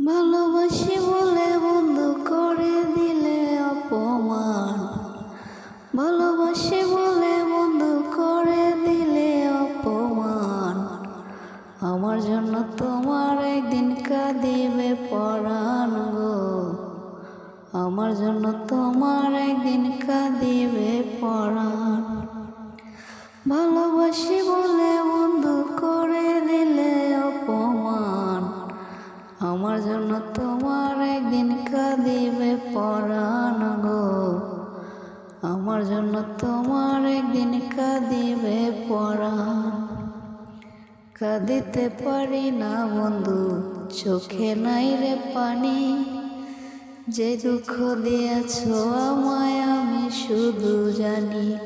ভালোবাসি বলে বন্ধু করে দিলে অপমান। ভালোবাসি বলে বন্ধু করে দিলে অপমান। আমার জন্য তোমার একদিন কাঁদিবে পরাণ গো। আমার জন্য তোমার একদিন কাঁদিবে পরাণ। ভালোবাসি বলে বন্ধু করে দিলে অপমান। আমার জন্য তোমার একদিন কাঁদিবে পরাণ গো। আমার জন্য তোমার একদিন কাঁদিবে পরাণ। কাঁদিতে পারি না বন্ধু, চোখে নাই রে পানি। যে দুঃখ দিয়েছ আমায় আমি শুধু জানি।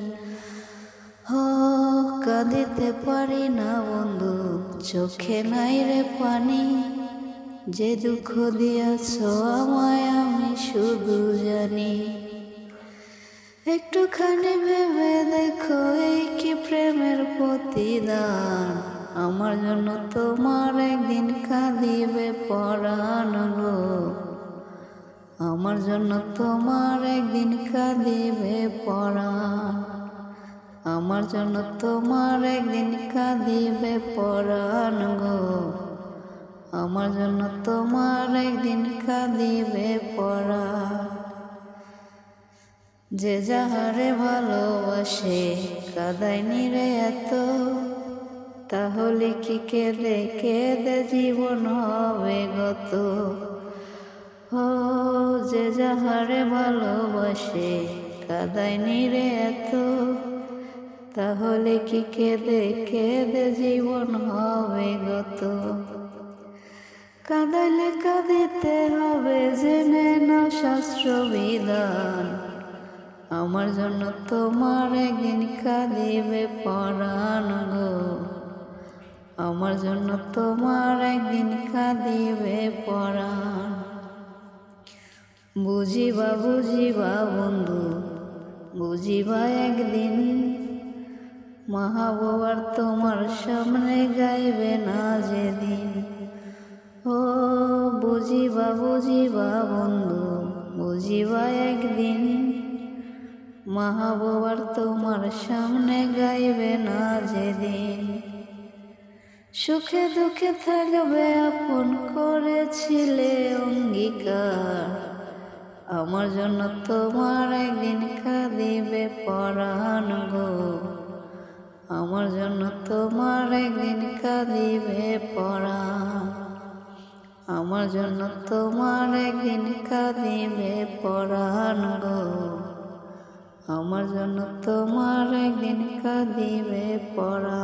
কাঁদিতে পারি না বন্ধু, চোখে নাই রে পানি। যে দুঃখ দিয়েছ আমায় আমি শুধু জানি। একটুখানি ভেবে দেখো এই কি প্রেমের প্রতিদান। আমার জন্য তোমার একদিন কাঁদিবে পরাণ গো। আমার জন্য তোমার একদিন কাঁদিবে পরাণ। আমার জন্য তোমার একদিন কাঁদিবে পরাণ গো। আমার জন্য তোমার একদিন কাঁদিবে পরাণ। যে যাহারে ভালোবাসে কাঁদায়নি রে এত, তাহলে কি কেঁদে কেঁদে জীবন হবে গত। যে যাহারে ভালোবাসে কাঁদায়নি রে এত, তাহলে কি কেঁদে কেঁদে জীবন হবে গত। কাঁদাইলে কাঁদিতে হবে জেনে নাও শাস্ত্র বিধান। আমার জন্য তোমার একদিন কাঁদিবে পরাণ গো। আমার জন্য তোমার একদিন কাঁদিবে পরাণ। বুঝিবা বুঝিবা বন্ধু, বুঝিবা একদিন। মহাবুয়ার তোমার সামনে গাইবে না যেদিন। বুঝিবা বুঝিবা বন্ধু, বুঝিবা একদিন। মহাবুয়ার তোমার সামনে গাইবে না যেদিন। সুখে দুঃখে থাকবে আপন করেছিলে অঙ্গীকার। আমার জন্য তোমার একদিন কাঁদিবে পরাণ গো। আমার জন্য তোমার একদিন কাঁদিবে পরাণ। আমার জন্য তোমার একদিন কাঁদিবে পরাণ গো। আমার জন্য তোমার একদিন কাঁদিবে পরাণ।